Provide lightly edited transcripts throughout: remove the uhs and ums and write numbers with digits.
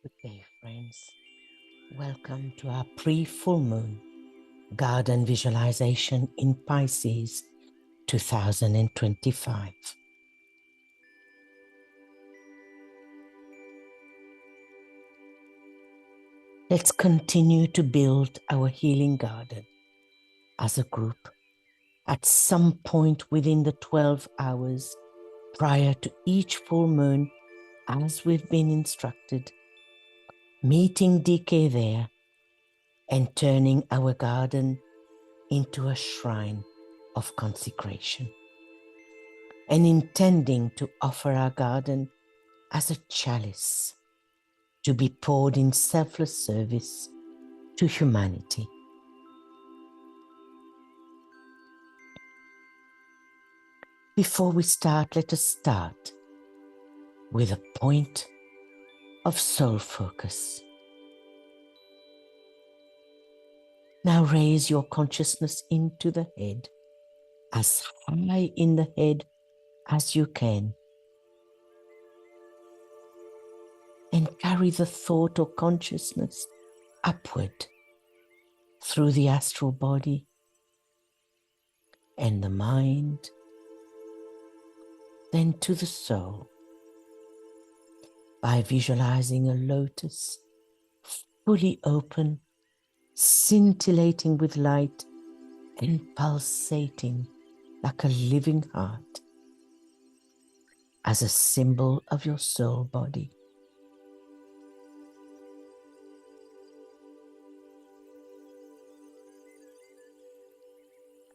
Good day, friends. Welcome to our pre-full moon garden visualization in Pisces 2025. Let's continue to build our healing garden as a group at some point within the 12 hours prior to each full moon, as we've been instructed, meeting DK there and turning our garden into a shrine of consecration, and intending to offer our garden as a chalice to be poured in selfless service to humanity. Before we start, let us start with a point of soul focus. Now raise your consciousness into the head, as high in the head as you can, and carry the thought or consciousness upward through the astral body and the mind, then to the soul, by visualizing a lotus fully open, scintillating with light and pulsating like a living heart as a symbol of your soul body.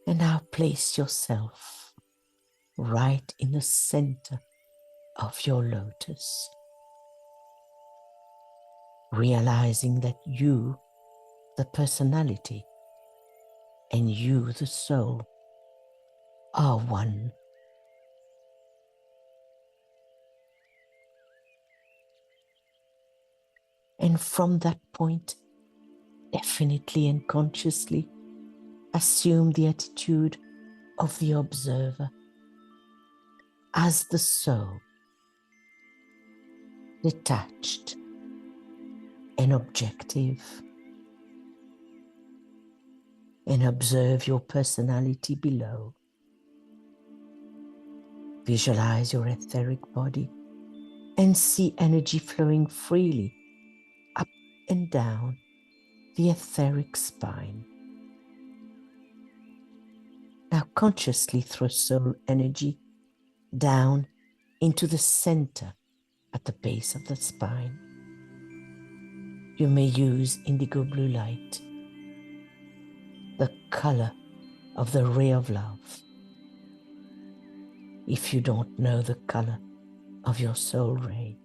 And now place yourself right in the center of your lotus, realizing that you, the personality, and you, the soul, are one. And from that point, definitely and consciously, assume the attitude of the observer as the soul, detached and objective, and observe your personality below. Visualize your etheric body and see energy flowing freely up and down the etheric spine. Now consciously throw soul energy down into the center at the base of the spine. You may use indigo blue light, the color of the ray of love, if you don't know the color of your soul ray.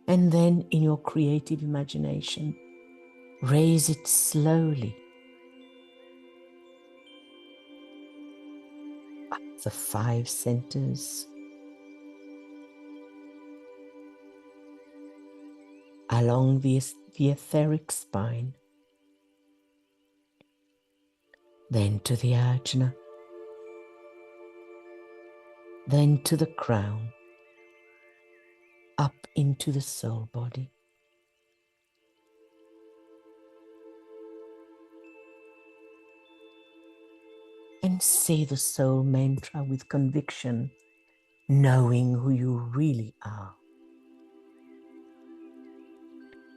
And then in your creative imagination, raise it slowly up the 5 centers, along the etheric spine, then to the ajna, then to the crown, up into the soul body. And say the soul mantra with conviction, knowing who you really are.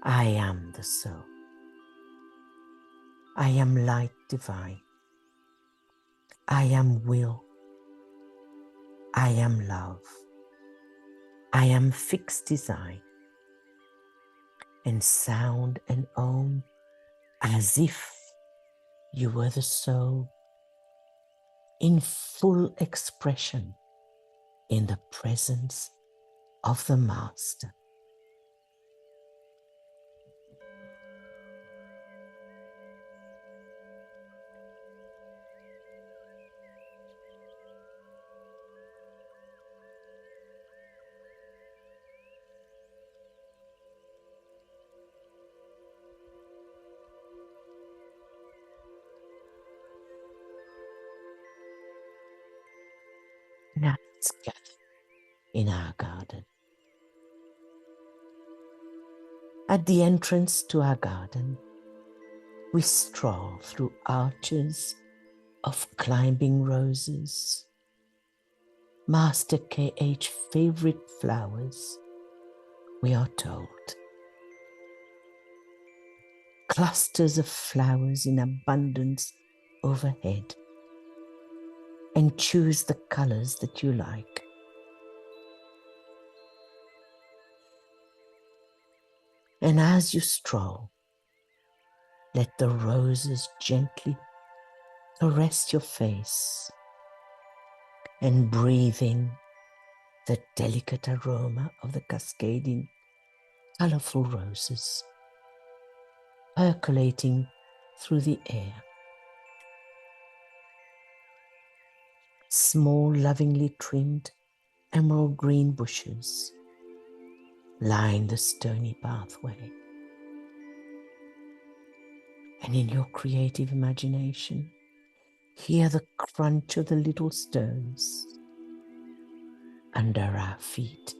I am the soul. I am light divine. I am will. I am love. I am fixed design. And sound and om as if you were the soul in full expression in the presence of the Master. Now let's gather in our garden. At the entrance to our garden, we stroll through arches of climbing roses, Master KH favorite flowers, we are told. Clusters of flowers in abundance overhead, and choose the colors that you like. And as you stroll, let the roses gently caress your face and breathe in the delicate aroma of the cascading, colorful roses percolating through the air. Small, lovingly trimmed emerald green bushes line the stony pathway. And in your creative imagination, hear the crunch of the little stones under our feet.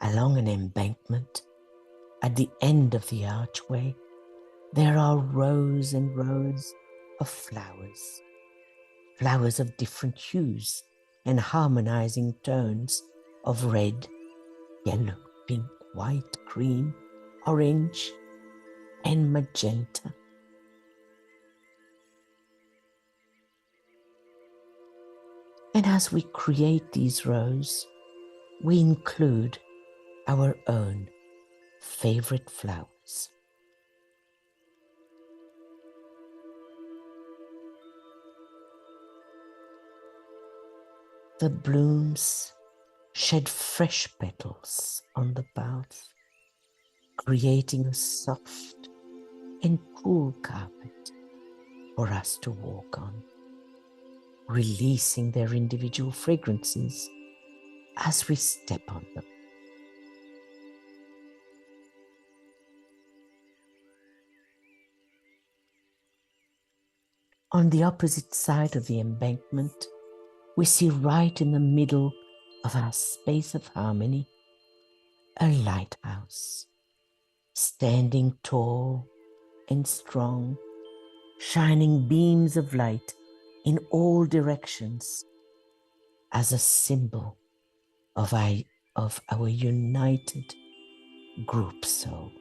Along an embankment, at the end of the archway, there are rows and rows of flowers. Flowers of different hues and harmonizing tones of red, yellow, pink, white, green, orange, and magenta. And as we create these rows, we include our own favorite flowers. The blooms shed fresh petals on the path, creating a soft and cool carpet for us to walk on, releasing their individual fragrances as we step on them. On the opposite side of the embankment, we see right in the middle of our space of harmony a lighthouse, standing tall and strong, shining beams of light in all directions as a symbol of our united group soul.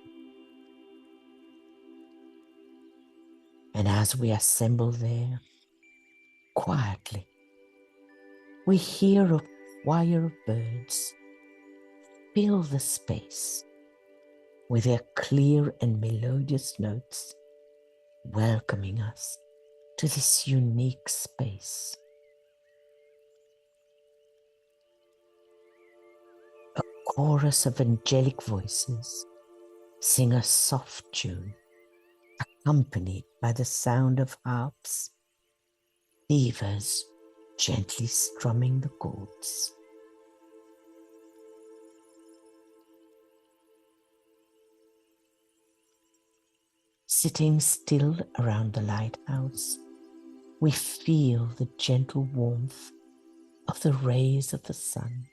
And as we assemble there, quietly, we hear a choir of birds fill the space with their clear and melodious notes, welcoming us to this unique space. A chorus of angelic voices sing a soft tune, accompanied by the sound of harps, beavers gently strumming the chords. Sitting still around the lighthouse, we feel the gentle warmth of the rays of the sun.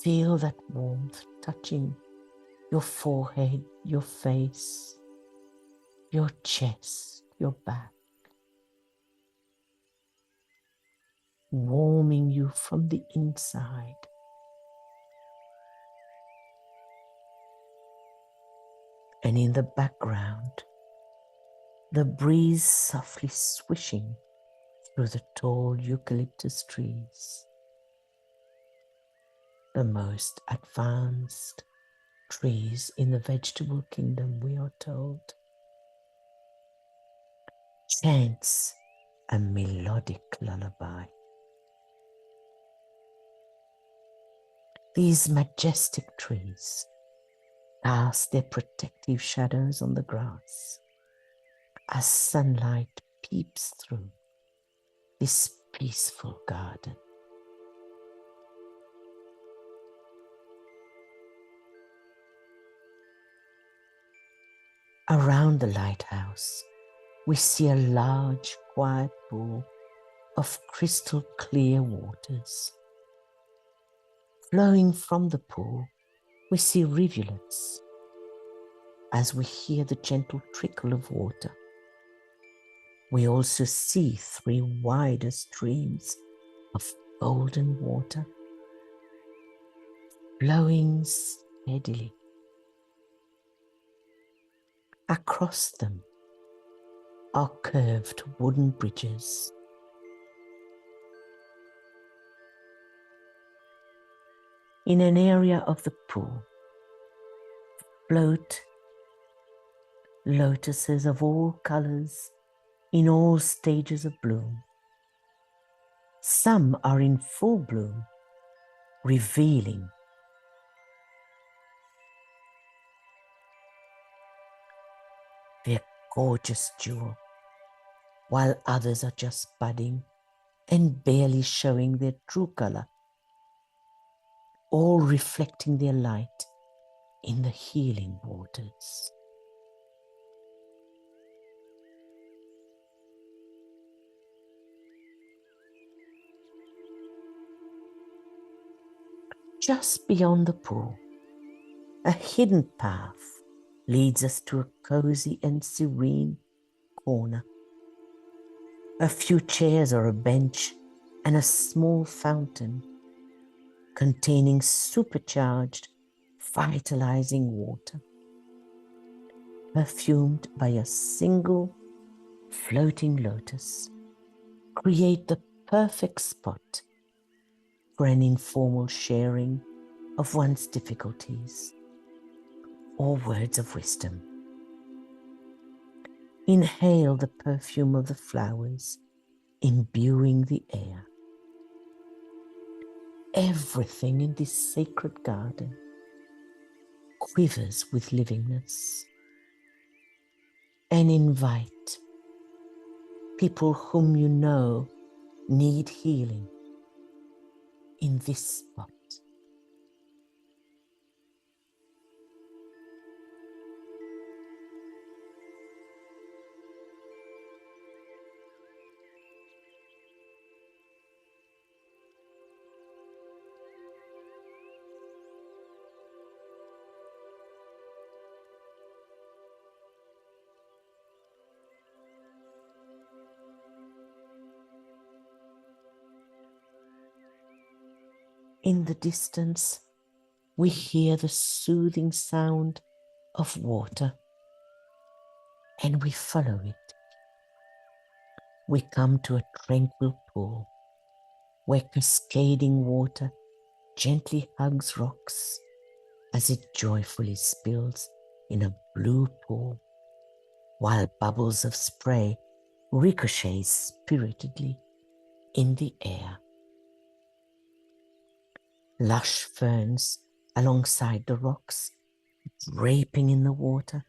Feel that warmth touching your forehead, your face, your chest, your back, warming you from the inside. And in the background, the breeze softly swishing through the tall eucalyptus trees, the most advanced trees in the vegetable kingdom, we are told, chants a melodic lullaby. These majestic trees cast their protective shadows on the grass as sunlight peeps through this peaceful garden. Around the lighthouse, we see a large, quiet pool of crystal clear waters. Flowing from the pool, we see rivulets as we hear the gentle trickle of water. We also see 3 wider streams of golden water flowing steadily. Across them are curved wooden bridges. In an area of the pool float lotuses of all colors in all stages of bloom. Some are in full bloom, revealing their gorgeous jewel, while others are just budding and barely showing their true color, all reflecting their light in the healing waters. Just beyond the pool, a hidden path leads us to a cozy and serene corner. A few chairs or a bench and a small fountain containing supercharged, vitalizing water, perfumed by a single floating lotus, create the perfect spot for an informal sharing of one's difficulties or words of wisdom. Inhale the perfume of the flowers imbuing the air. Everything in this sacred garden quivers with livingness, and invite people whom you know need healing in this spot. In the distance, we hear the soothing sound of water, and we follow it. We come to a tranquil pool where cascading water gently hugs rocks as it joyfully spills in a blue pool, while bubbles of spray ricochet spiritedly in the air. Lush ferns alongside the rocks, draping in the water,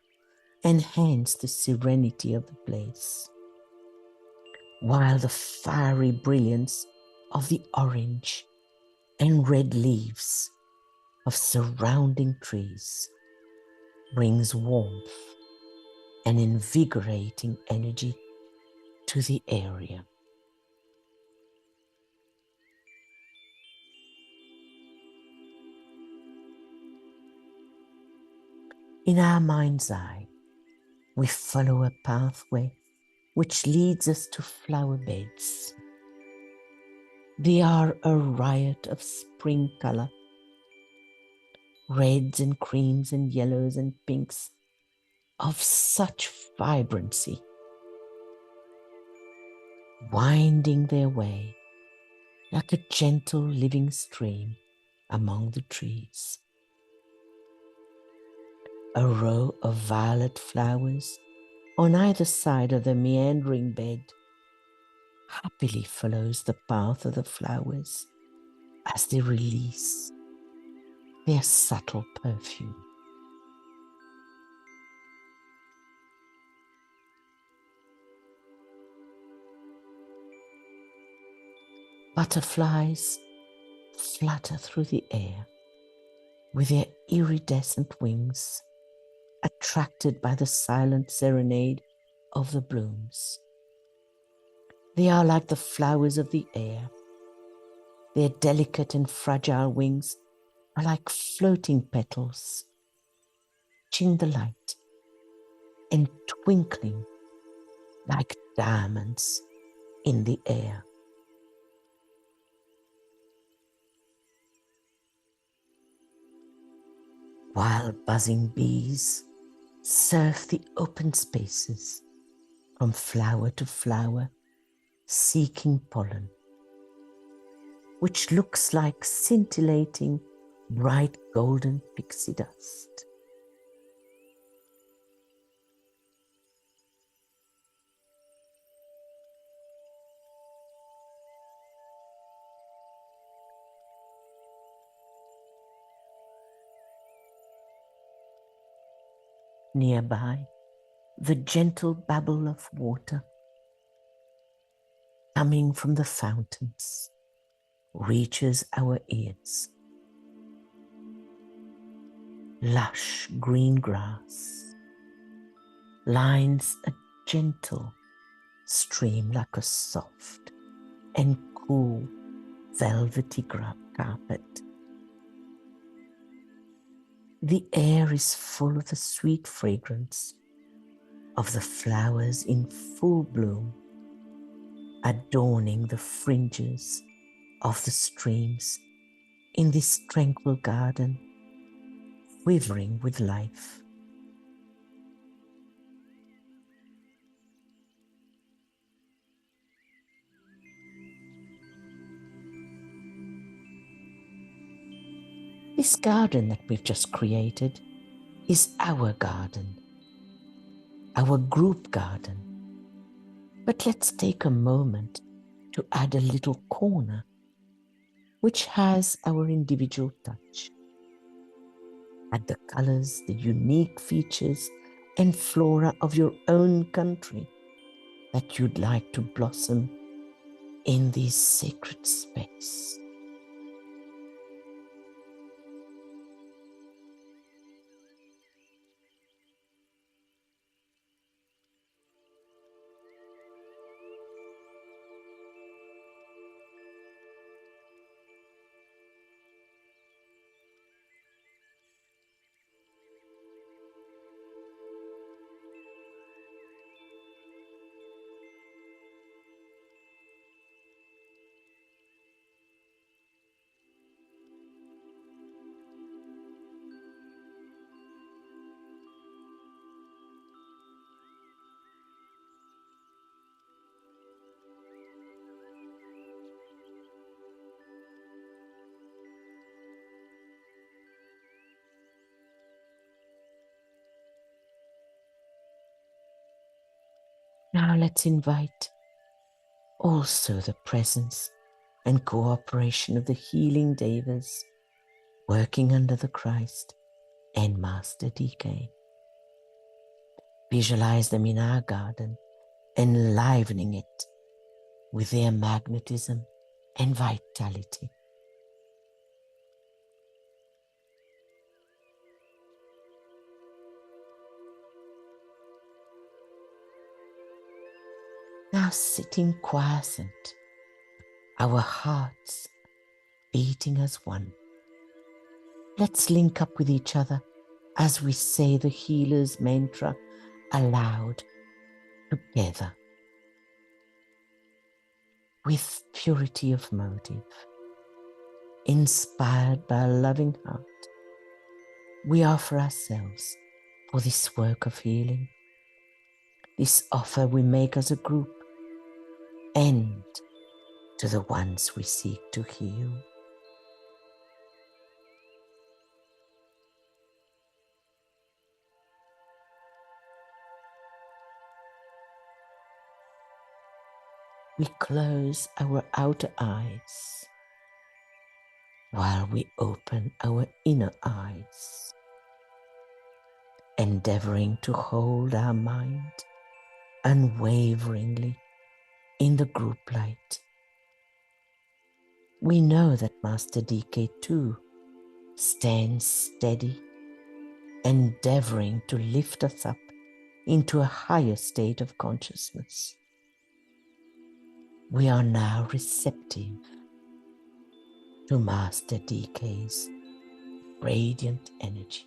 enhance the serenity of the place, while the fiery brilliance of the orange and red leaves of surrounding trees brings warmth and invigorating energy to the area. In our mind's eye, we follow a pathway which leads us to flower beds. They are a riot of spring color, reds and creams and yellows and pinks of such vibrancy, winding their way like a gentle living stream among the trees. A row of violet flowers on either side of the meandering bed happily follows the path of the flowers as they release their subtle perfume. Butterflies flutter through the air with their iridescent wings, attracted by the silent serenade of the blooms. They are like the flowers of the air. Their delicate and fragile wings are like floating petals, catching the light and twinkling like diamonds in the air. While buzzing bees surf the open spaces from flower to flower, seeking pollen, which looks like scintillating bright golden pixie dust. Nearby, the gentle babble of water coming from the fountains reaches our ears. Lush green grass lines a gentle stream like a soft and cool velvety carpet. The air is full of the sweet fragrance of the flowers in full bloom, adorning the fringes of the streams in this tranquil garden, quivering with life. This garden that we've just created is our garden, our group garden. But let's take a moment to add a little corner which has our individual touch. Add the colors, the unique features and flora of your own country that you'd like to blossom in this sacred space. Now let's invite also the presence and cooperation of the healing devas working under the Christ and Master DK. Visualize them in our garden, enlivening it with their magnetism and vitality. Now sitting quiescent, our hearts beating as one. Let's link up with each other as we say the healer's mantra aloud together. With purity of motive, inspired by a loving heart, we offer ourselves for this work of healing, this offer we make as a group and to the ones we seek to heal. We close our outer eyes while we open our inner eyes, endeavoring to hold our mind unwaveringly in the group light. We know that Master DK too stands steady, endeavoring to lift us up into a higher state of consciousness. We are now receptive to Master DK's radiant energy.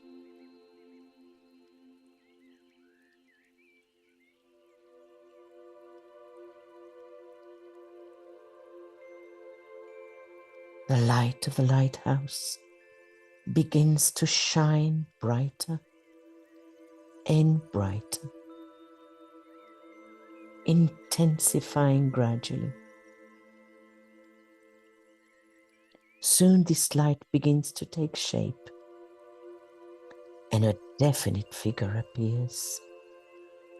The light of the lighthouse begins to shine brighter and brighter, intensifying gradually. Soon this light begins to take shape, and a definite figure appears.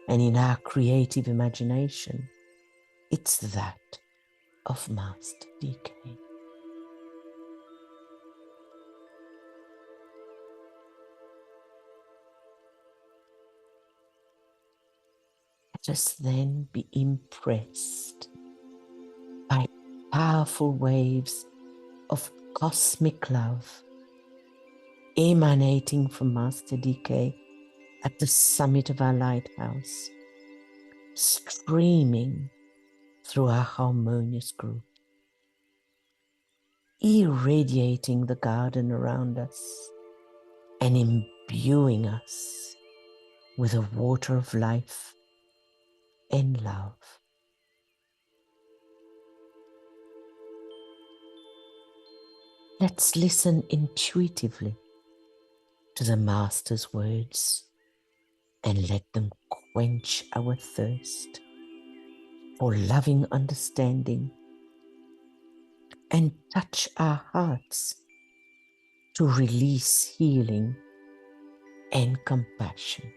And in our creative imagination, it's that of Master DK. Let us then be impressed by powerful waves of cosmic love emanating from Master DK at the summit of our lighthouse, streaming through our harmonious group, irradiating the garden around us and imbuing us with a water of life and love. Let's listen intuitively to the Master's words and let them quench our thirst for loving understanding and touch our hearts to release healing and compassion.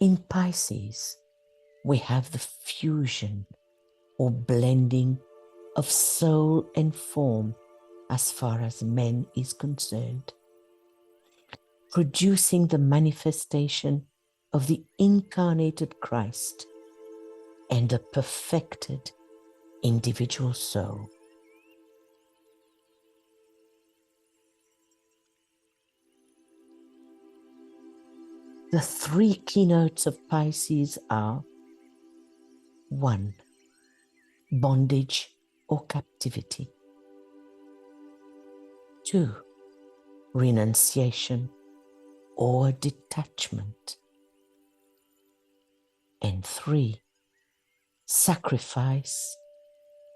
In Pisces, we have the fusion or blending of soul and form as far as man is concerned, producing the manifestation of the incarnated Christ and the perfected individual soul. The three keynotes of Pisces are: 1. Bondage or captivity. 2. Renunciation or detachment. And 3. Sacrifice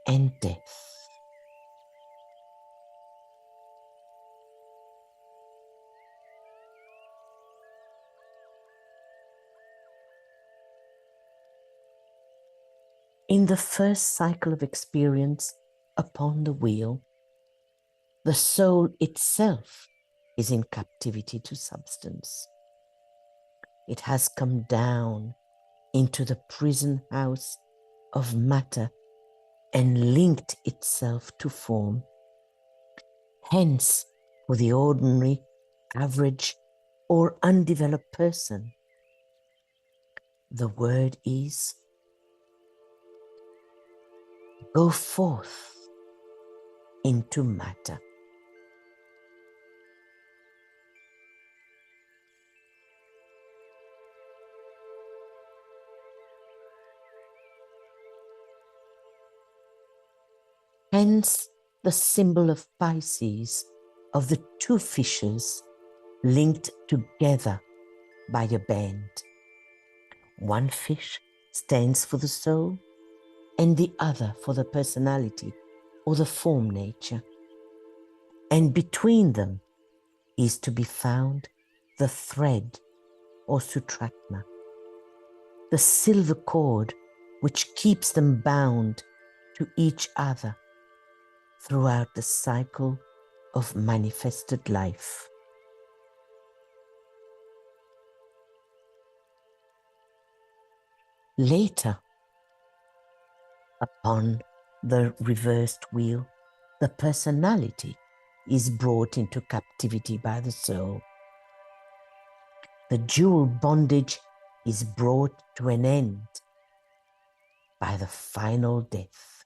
and death. In the first cycle of experience upon the wheel, the soul itself is in captivity to substance. It has come down into the prison house of matter and linked itself to form. Hence, for the ordinary, average, or undeveloped person, the word is: go forth into matter. Hence the symbol of Pisces of the two fishes linked together by a band. One fish stands for the soul and the other for the personality or the form nature. And between them is to be found the thread or sutratma, the silver cord which keeps them bound to each other throughout the cycle of manifested life. Later, upon the reversed wheel, the personality is brought into captivity by the soul. The dual bondage is brought to an end, by the final death,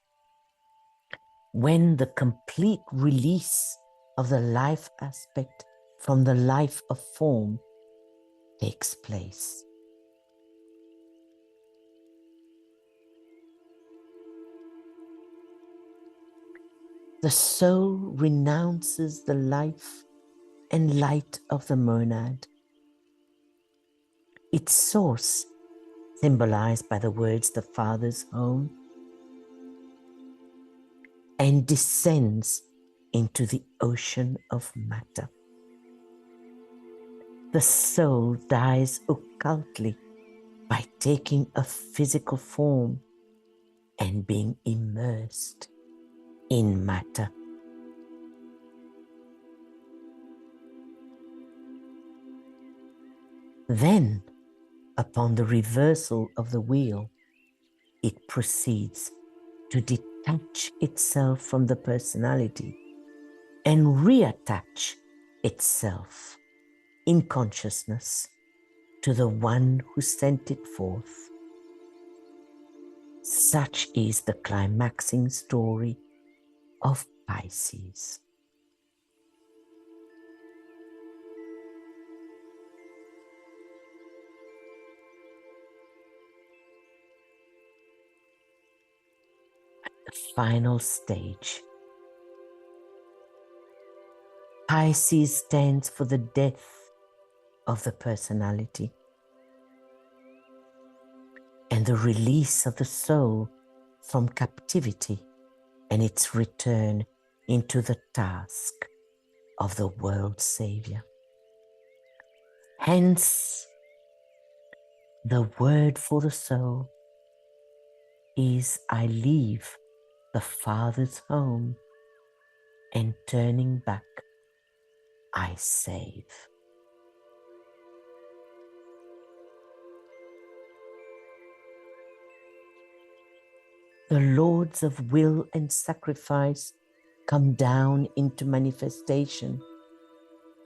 when the complete release of the life aspect from the life of form takes place. The soul renounces the life and light of the monad, its source symbolized by the words the Father's home, and descends into the ocean of matter. The soul dies occultly by taking a physical form and being immersed in matter. Then, upon the reversal of the wheel, it proceeds to detach itself from the personality and reattach itself in consciousness to the one who sent it forth. Such is the climaxing story of Pisces. The final stage. Pisces stands for the death of the personality and the release of the soul from captivity and its return into the task of the world Savior. Hence, the word for the soul is I leave the Father's home, and turning back, I save. The lords of will and sacrifice come down into manifestation,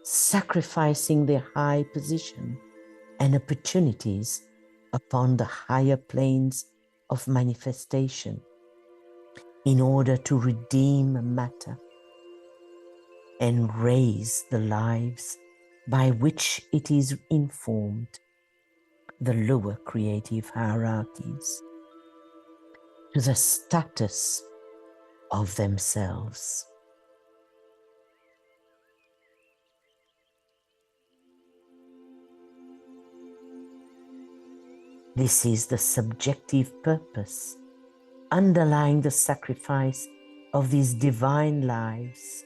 sacrificing their high position and opportunities upon the higher planes of manifestation in order to redeem matter and raise the lives by which it is informed, the lower creative hierarchies, to the status of themselves. This is the subjective purpose underlying the sacrifice of these divine lives,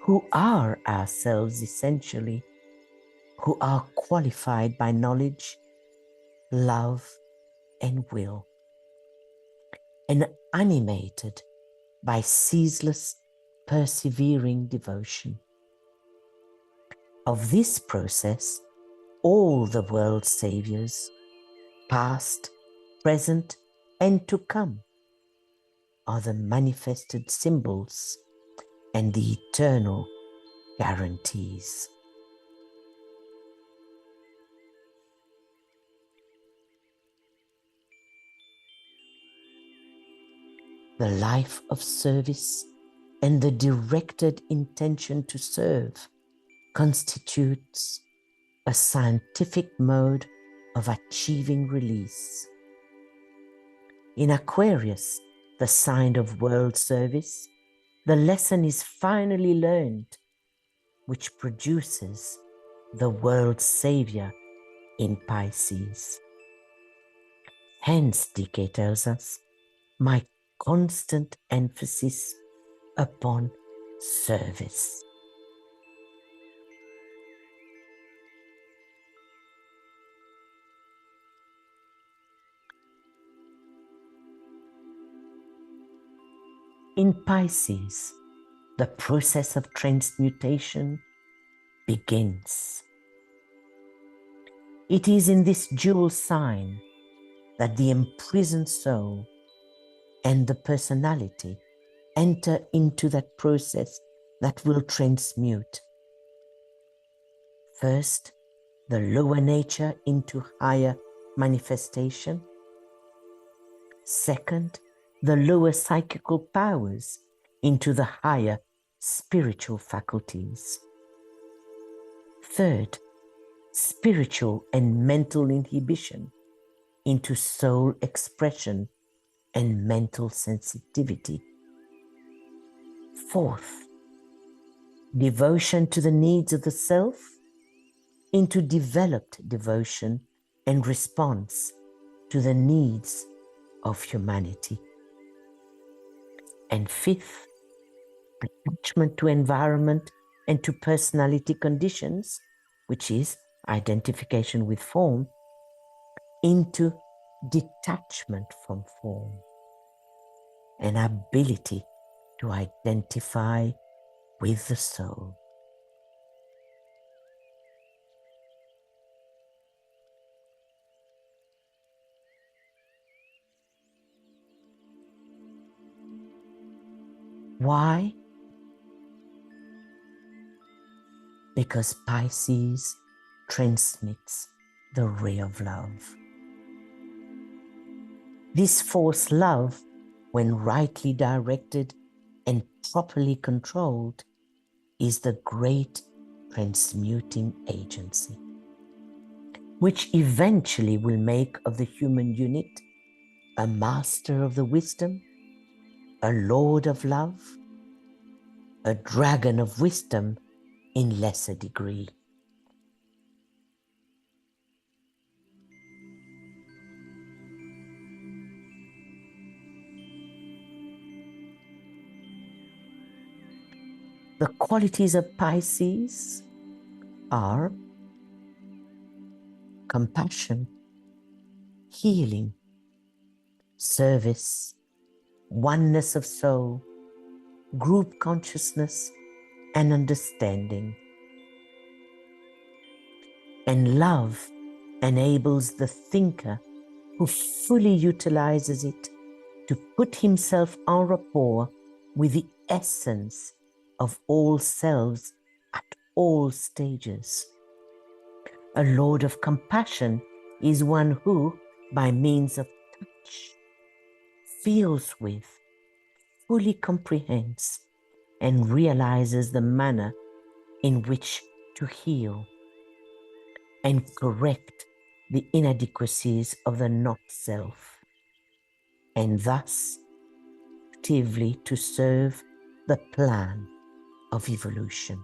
who are ourselves essentially, who are qualified by knowledge, love, and will, and animated by ceaseless, persevering devotion. Of this process, all the world's saviors, past, present, and to come, are the manifested symbols and the eternal guarantees. The life of service and the directed intention to serve constitutes a scientific mode of achieving release. In Aquarius, the sign of world service, the lesson is finally learned, which produces the world's savior in Pisces. Hence, DK tells us, my constant emphasis upon service. In Pisces, the process of transmutation begins. It is in this dual sign that the imprisoned soul and the personality enter into that process that will transmute. First, the lower nature into higher manifestation. Second, the lower psychical powers into the higher spiritual faculties. Third, spiritual and mental inhibition into soul expression and mental sensitivity. Fourth, devotion to the needs of the self into developed devotion and response to the needs of humanity. And fifth, attachment to environment and to personality conditions, which is identification with form, into detachment from form, an ability to identify with the soul. Why? Because Pisces transmits the ray of love. This force love, when rightly directed and properly controlled, is the great transmuting agency, which eventually will make of the human unit a master of the wisdom, a lord of love, a dragon of wisdom in lesser degree. The qualities of Pisces are compassion, healing, service, oneness of soul, group consciousness, and understanding. And love enables the thinker who fully utilizes it to put himself en rapport with the essence of all selves at all stages. A Lord of compassion is one who, by means of touch, feels with, fully comprehends, and realizes the manner in which to heal and correct the inadequacies of the not-self, and thus actively to serve the plan of evolution.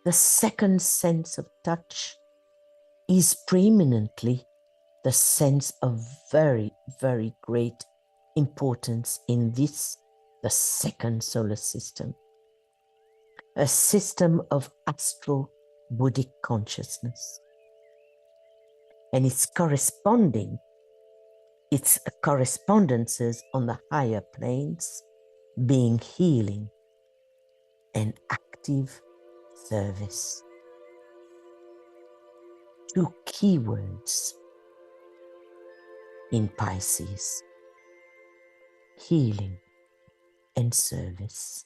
The second sense of touch is preeminently the sense of very, very great importance in this, the second solar system, a system of astral Buddhic consciousness, and its correspondences on the higher planes being healing and active service. Two keywords in Pisces: healing and service.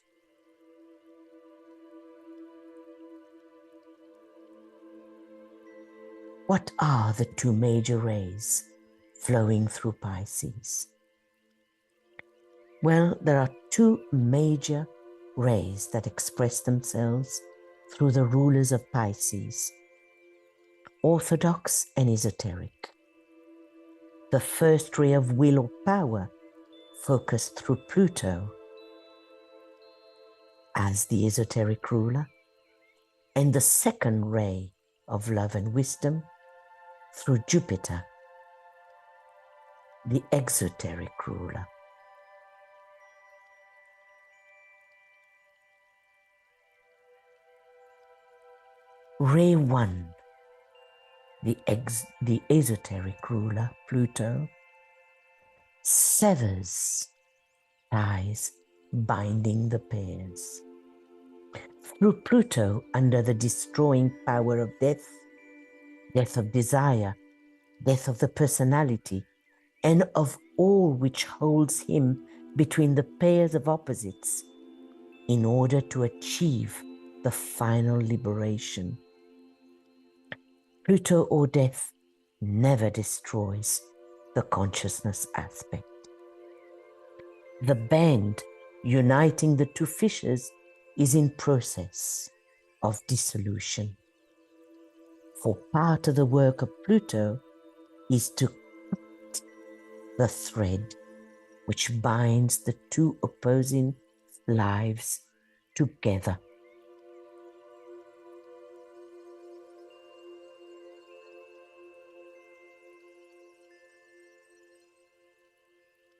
What are the two major rays flowing through Pisces? Well, there are two major rays that express themselves through the rulers of Pisces, orthodox and esoteric. The first ray of will or power focused through Pluto as the esoteric ruler, and the second ray of love and wisdom through Jupiter, the exoteric ruler. Ray 1, the esoteric ruler, Pluto, severs ties binding the pairs. Through Pluto, under the destroying power of death, death of desire, death of the personality, and of all which holds him between the pairs of opposites, in order to achieve the final liberation. Pluto or death never destroys the consciousness aspect. The band uniting the two fishes is in process of dissolution. For part of the work of Pluto is to cut the thread which binds the two opposing lives together.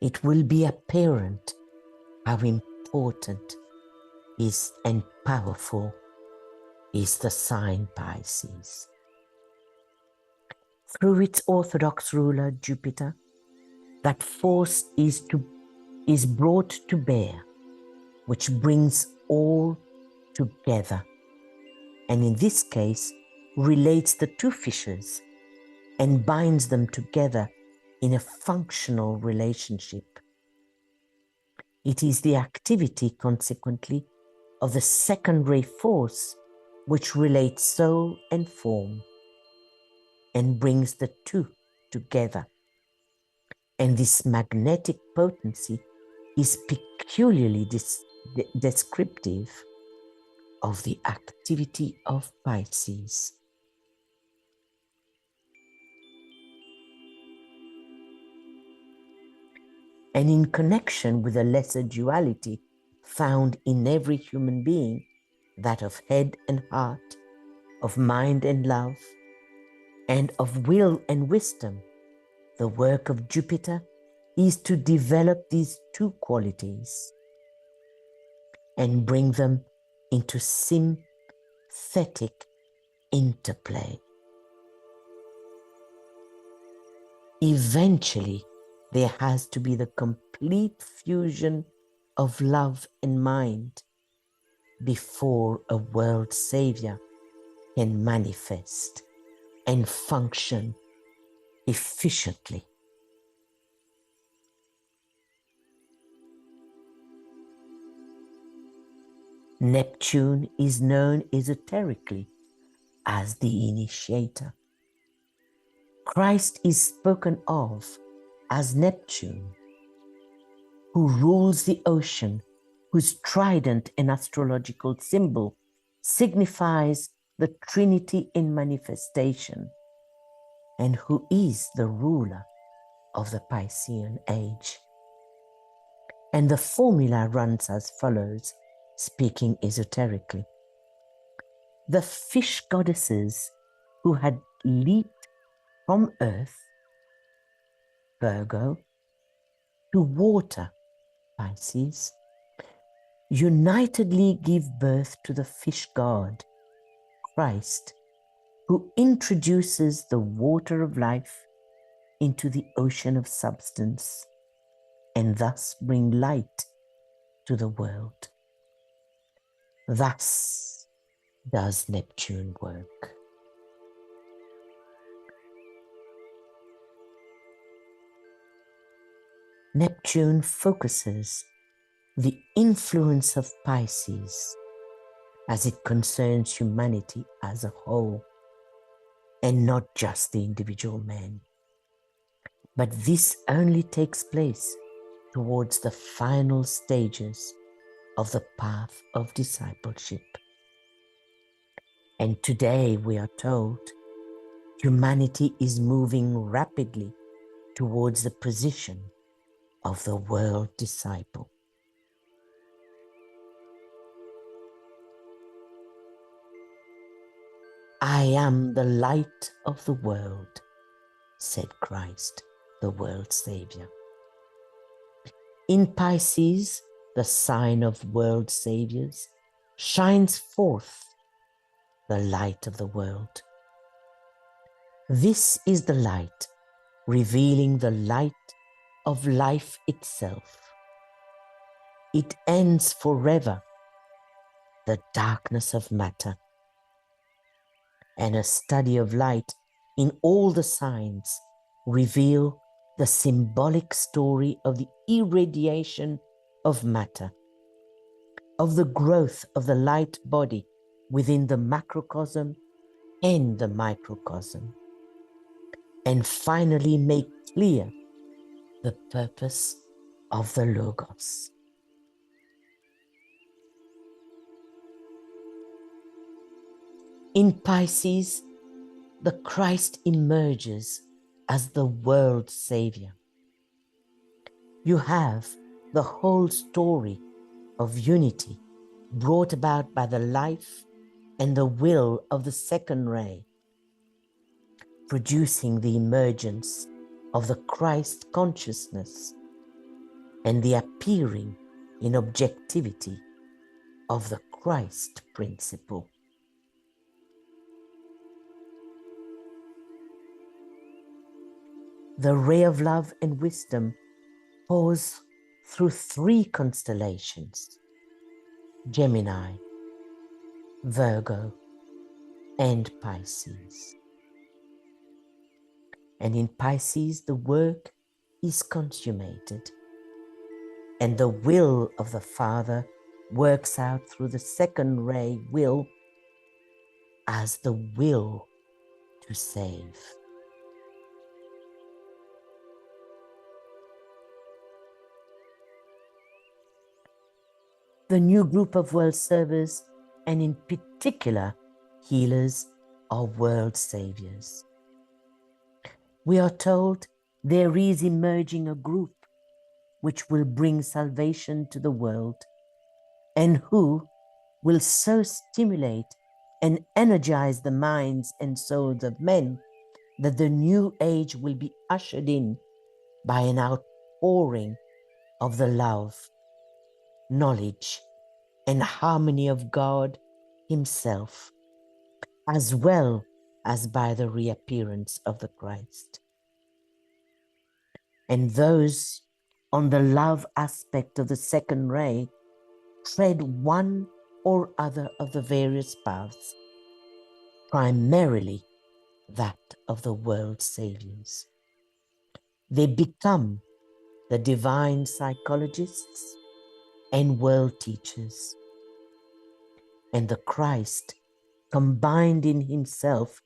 It will be apparent how important is and powerful is the sign Pisces. Through its orthodox ruler Jupiter, that force is brought to bear, which brings all together, and in this case relates the two fishes and binds them together in a functional relationship. It is the activity, consequently, of the secondary force which relates soul and form and brings the two together. And this magnetic potency is peculiarly descriptive of the activity of Pisces. And in connection with a lesser duality found in every human being, that of head and heart, of mind and love, and of will and wisdom, the work of Jupiter is to develop these two qualities and bring them into sympathetic interplay. Eventually, there has to be the complete fusion of love and mind before a world savior can manifest and function efficiently. Neptune is known esoterically as the initiator. Christ is spoken of as Neptune, who rules the ocean, whose trident and astrological symbol signifies the Trinity in manifestation, and who is the ruler of the Piscean age. And the formula runs as follows, speaking esoterically. The fish goddesses who had leaped from earth, Virgo, to water, Pisces, unitedly give birth to the fish god, Christ, who introduces the water of life into the ocean of substance and thus bring light to the world. Thus does Neptune work. Neptune focuses the influence of Pisces as it concerns humanity as a whole, and not just the individual man. But this only takes place towards the final stages of the path of discipleship. And today we are told humanity is moving rapidly towards the position of the world disciple. I am the light of the world, said Christ, the world Savior. In Pisces, the sign of world saviors, shines forth the light of the world. This is the light, revealing the light of life itself. It ends forever the darkness of matter, and a study of light in all the signs reveal the symbolic story of the irradiation of matter, of the growth of the light body within the macrocosm and the microcosm, and finally make clear the purpose of the Logos. In Pisces, the Christ emerges as the world Savior. You have the whole story of unity brought about by the life and the will of the second ray, producing the emergence of the Christ consciousness and the appearing in objectivity of the Christ principle. The ray of love and wisdom pours through three constellations: Gemini, Virgo, and Pisces. And in Pisces, the work is consummated, and the will of the Father works out through the second ray will as the will to save. The new group of world servers, and in particular healers, are world saviors. We are told there is emerging a group which will bring salvation to the world, and who will so stimulate and energize the minds and souls of men that the new age will be ushered in by an outpouring of the love, knowledge, and harmony of God Himself, as well as by the reappearance of the Christ. And those on the love aspect of the second ray tread one or other of the various paths, primarily that of the world saviors. They become the divine psychologists and world teachers, and the Christ combined in Himself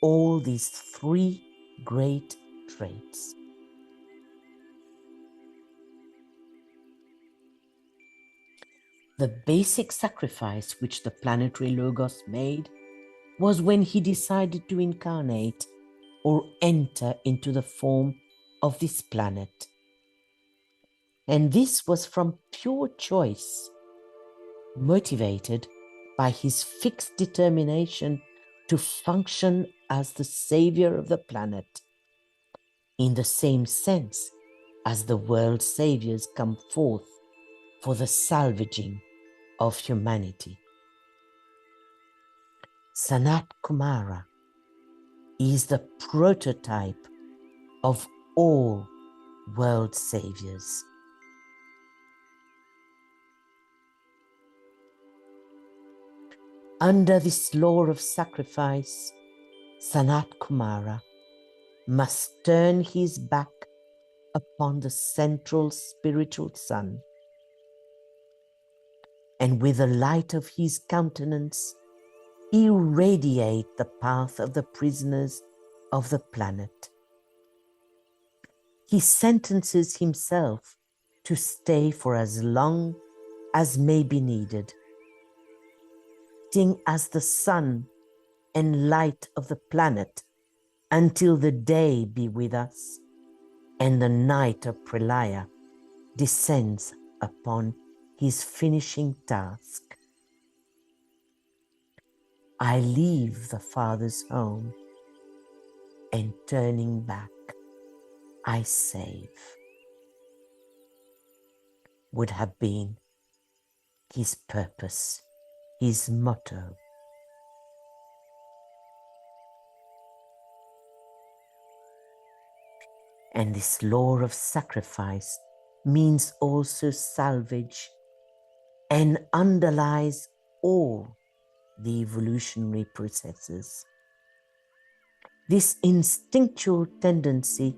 all these three great traits. The basic sacrifice which the planetary Logos made was when he decided to incarnate or enter into the form of this planet. And this was from pure choice, motivated by his fixed determination to function as the savior of the planet, in the same sense as the world saviors come forth for the salvaging of humanity. Sanat Kumara is the prototype of all world saviors. Under this law of sacrifice, Sanat Kumara must turn his back upon the central spiritual sun, and with the light of his countenance irradiate the path of the prisoners of the planet. He sentences himself to stay for as long as may be needed, acting as the sun and light of the planet until the day be with us and the night of Pralaya descends upon his finishing task. I leave the Father's home, and turning back, I save, would have been his purpose, his motto. And this law of sacrifice means also salvage and underlies all the evolutionary processes. This instinctual tendency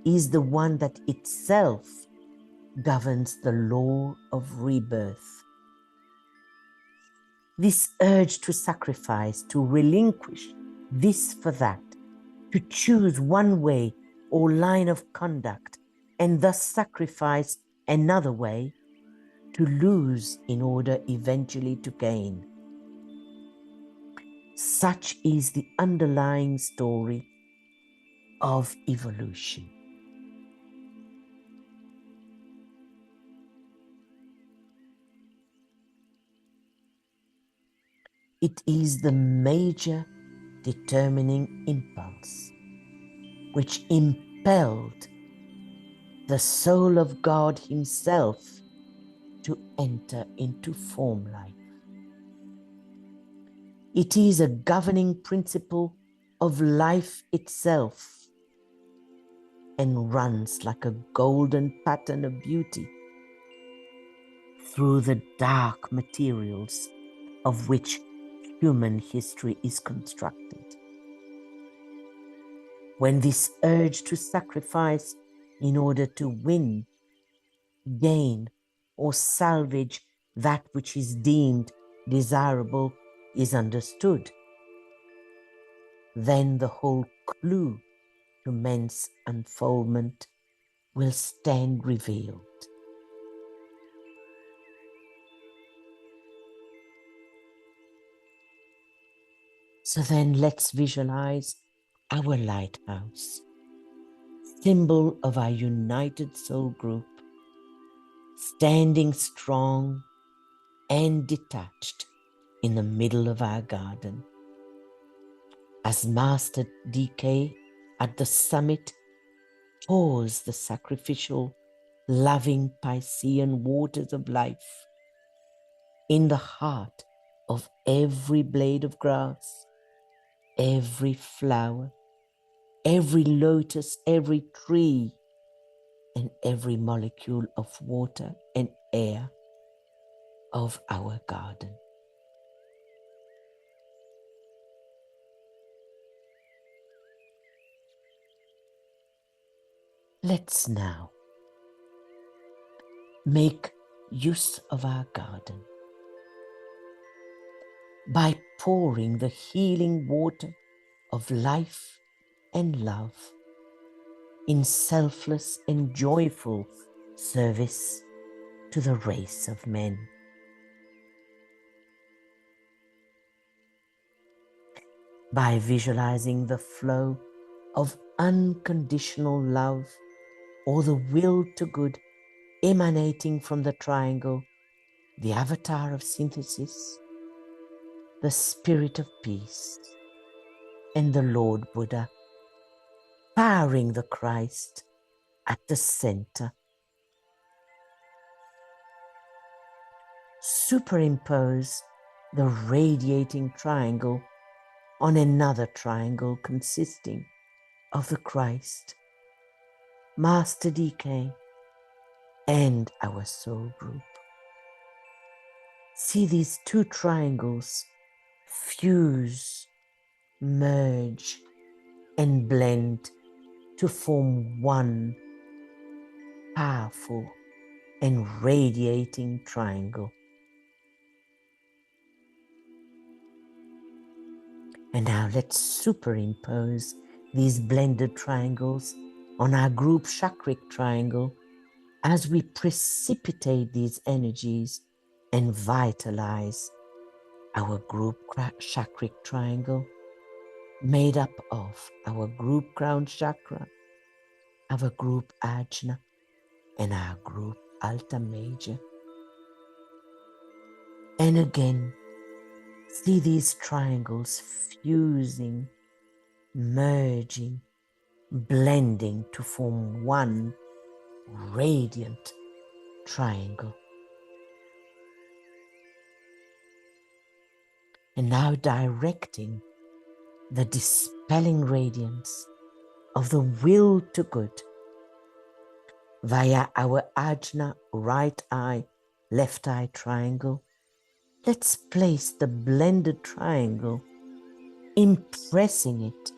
is the one that itself governs the law of rebirth. This urge to sacrifice, to relinquish this for that, to choose one way or line of conduct and thus sacrifice another way, to lose in order eventually to gain. Such is the underlying story of evolution. It is the major determining impulse which impelled the soul of God Himself to enter into form life. It is a governing principle of life itself and runs like a golden pattern of beauty through the dark materials of which human history is constructed. When this urge to sacrifice in order to win, gain, or salvage that which is deemed desirable is understood, then the whole clue to men's unfoldment will stand revealed. So then let's visualize our lighthouse, symbol of our united soul group, standing strong and detached in the middle of our garden. As Master DK at the summit pours the sacrificial, loving Piscean waters of life in the heart of every blade of grass, every flower, every lotus, every tree, and every molecule of water and air of our garden. Let's now make use of our garden by pouring the healing water of life and love in selfless and joyful service to the race of men. By visualizing the flow of unconditional love or the will to good emanating from the triangle, the avatar of synthesis, the spirit of peace, and the Lord Buddha, powering the Christ at the center. Superimpose the radiating triangle on another triangle consisting of the Christ, Master DK, and our soul group. See these two triangles fuse, merge, and blend to form one powerful and radiating triangle. And now let's superimpose these blended triangles on our group chakric triangle as we precipitate these energies and vitalize our group chakric triangle made up of our group crown chakra, our group ajna, and our group alta major. And again, see these triangles fusing, merging, blending to form one radiant triangle. And now directing the dispelling radiance of the will to good via our ajna right eye, left eye triangle, let's place the blended triangle, impressing it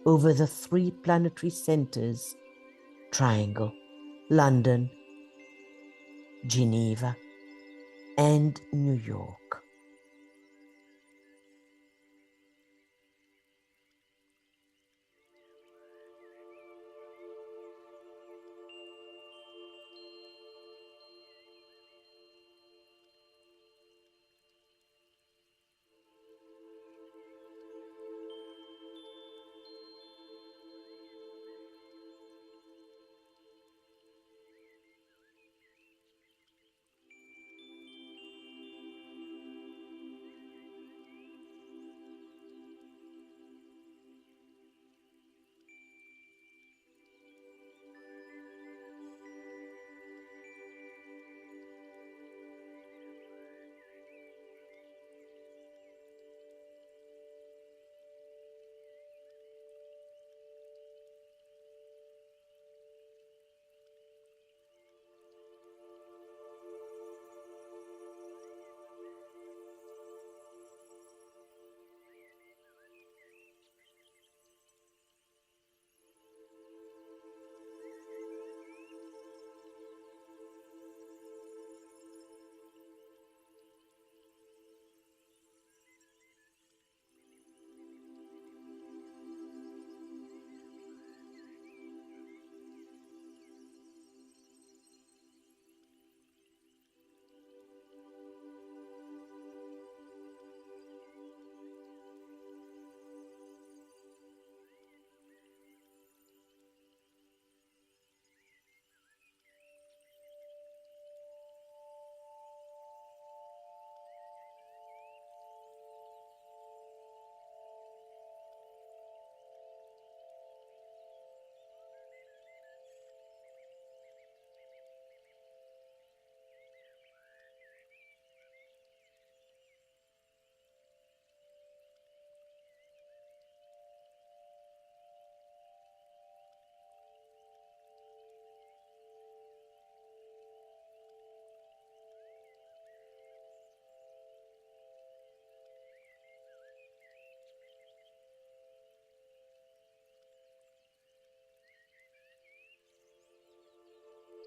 over the three planetary centers: triangle, London, Geneva, and New York.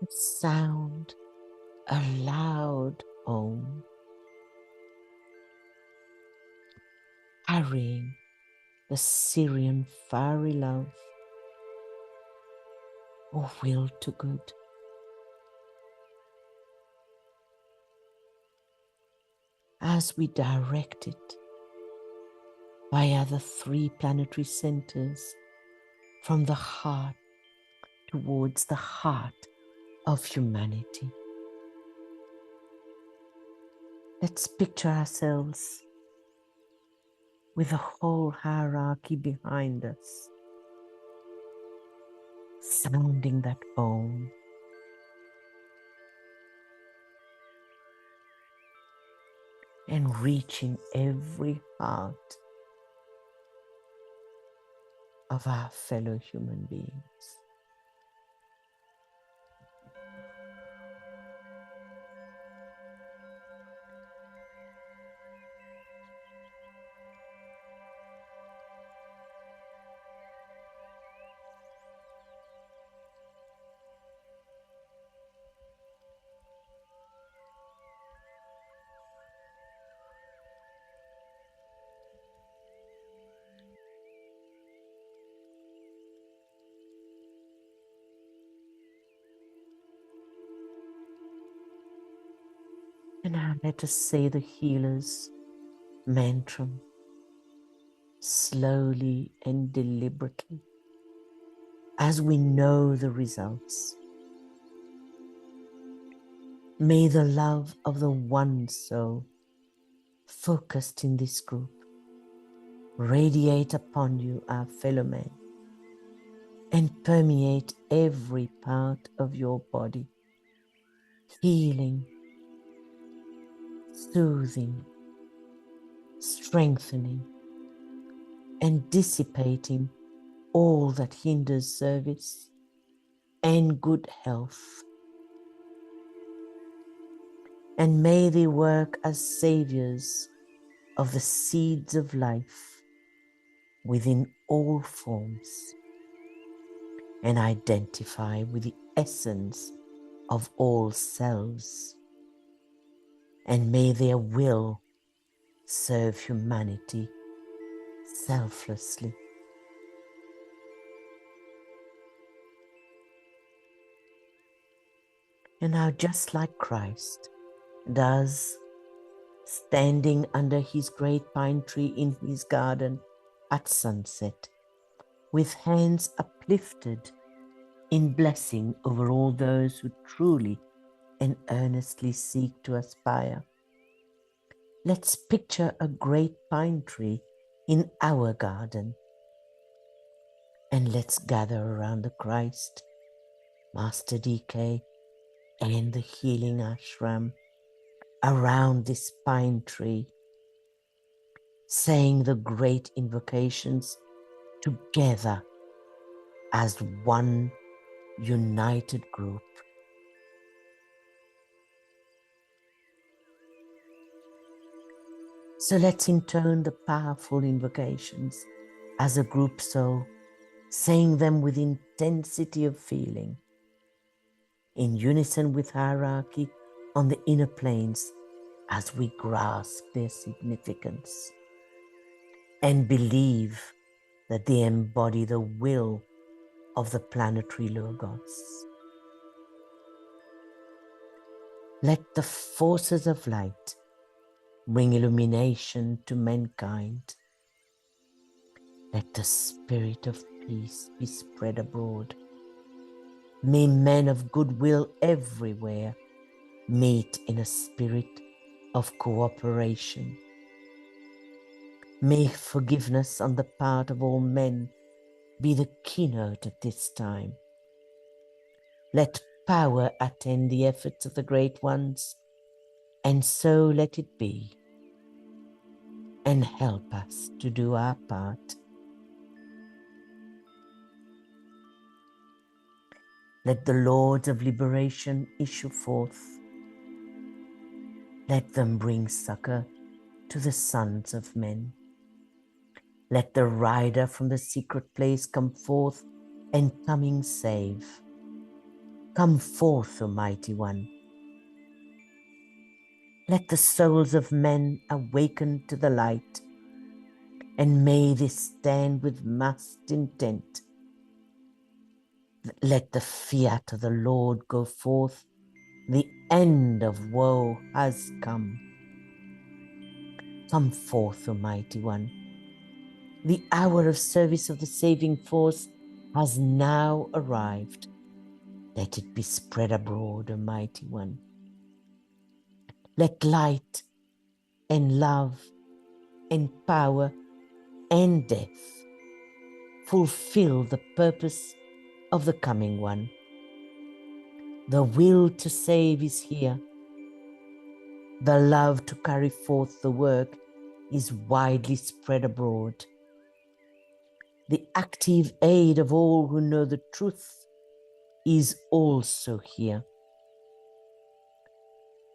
sound a loud Om, carrying the Syrian fiery love of will to good. As we direct it via the three planetary centers from the heart towards the heart of humanity. Let's picture ourselves with a whole hierarchy behind us, sounding that Om, and reaching every heart of our fellow human beings. And now let us say the healer's mantra slowly and deliberately as we know the results. May the love of the one soul focused in this group radiate upon you, our fellow man, and permeate every part of your body, healing, soothing, strengthening, and dissipating all that hinders service and good health. And may they work as saviors of the seeds of life within all forms and identify with the essence of all selves. And may their will serve humanity selflessly. And now, just like Christ does, standing under his great pine tree in his garden at sunset, with hands uplifted in blessing over all those who truly and earnestly seek to aspire. Let's picture a great pine tree in our garden, and let's gather around the Christ, Master DK, and the healing ashram around this pine tree, saying the great invocations together as one united group. So let's intone the powerful invocations as a group soul, saying them with intensity of feeling, in unison with hierarchy on the inner planes as we grasp their significance and believe that they embody the will of the planetary logos. Let the forces of light bring illumination to mankind. Let the spirit of peace be spread abroad. May men of goodwill everywhere meet in a spirit of cooperation. May forgiveness on the part of all men be the keynote at this time. Let power attend the efforts of the great ones, and so let it be, and help us to do our part. Let the Lords of Liberation issue forth. Let them bring succor to the sons of men. Let the rider from the secret place come forth and coming save. Come forth, O Mighty One. Let the souls of men awaken to the light, and may they stand with massed intent. Let the fiat of the Lord go forth. The end of woe has come. Come forth, O Mighty One. The hour of service of the saving force has now arrived. Let it be spread abroad, O Mighty One. Let light and love and power and death fulfill the purpose of the coming one. The will to save is here. The love to carry forth the work is widely spread abroad. The active aid of all who know the truth is also here.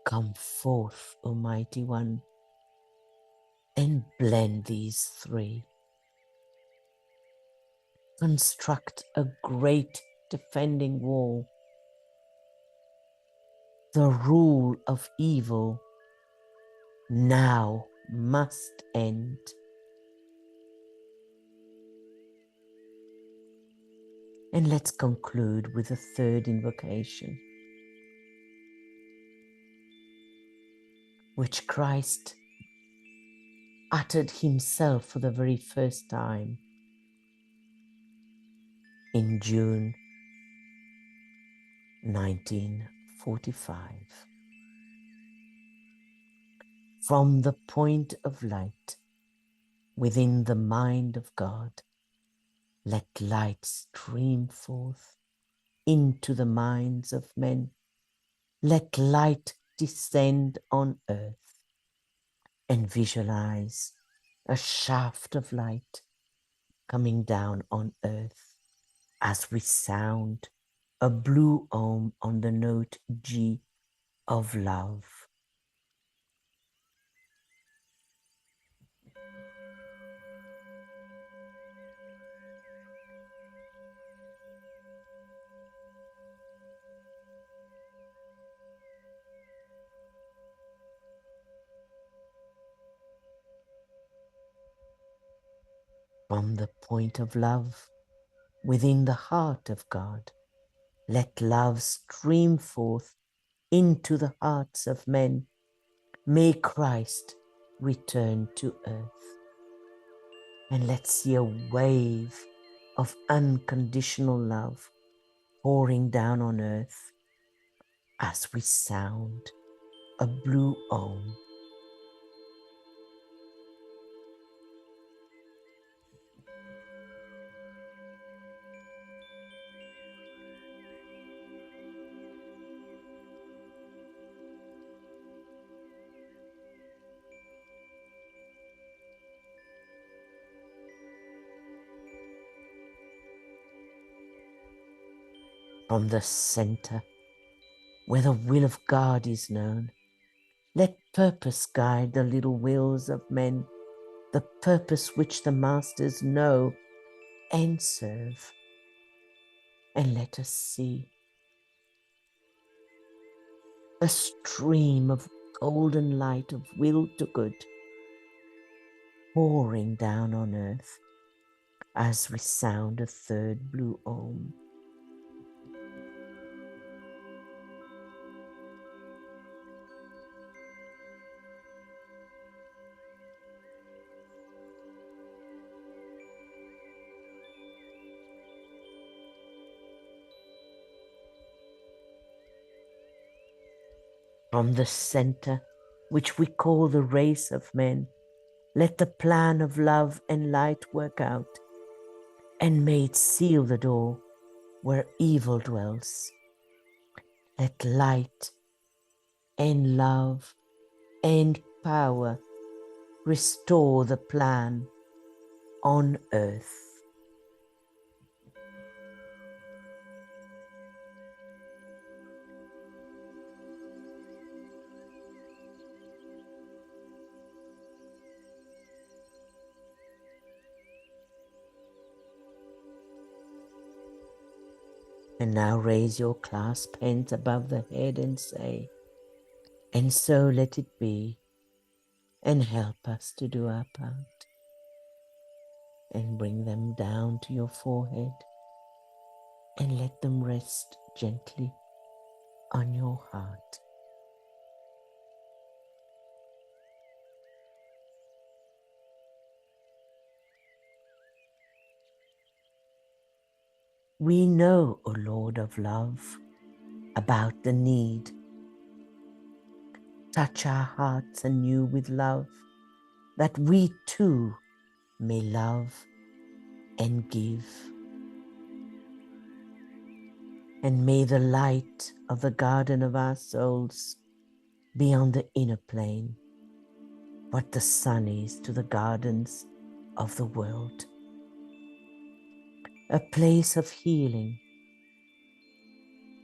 Come forth, O Mighty One, and blend these three. Construct a great defending wall. The rule of evil now must end. And let's conclude with a third invocation, which Christ uttered himself for the very first time in June 1945. From the point of light within the mind of God, let light stream forth into the minds of men. Let light descend on earth, and visualize a shaft of light coming down on earth as we sound a blue ohm on the note G of love. From the point of love within the heart of God, let love stream forth into the hearts of men. May Christ return to earth. And let's see a wave of unconditional love pouring down on earth as we sound a blue ohm. From the center where the will of God is known, let purpose guide the little wills of men, the purpose which the masters know and serve. And let us see a stream of golden light of will to good pouring down on earth as we sound a third blue ohm. From the center, which we call the race of men, let the plan of love and light work out, and may it seal the door where evil dwells. Let light and love and power restore the plan on earth. And now raise your clasped hands above the head and say, "And so let it be," and help us to do our part. And bring them down to your forehead and let them rest gently on your heart. We know, O Lord of love, about the need. Touch our hearts anew with love, that we too may love and give. And may the light of the garden of our souls be on the inner plane, what the sun is to the gardens of the world. A place of healing,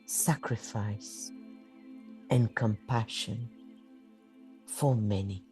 sacrifice, and compassion for many.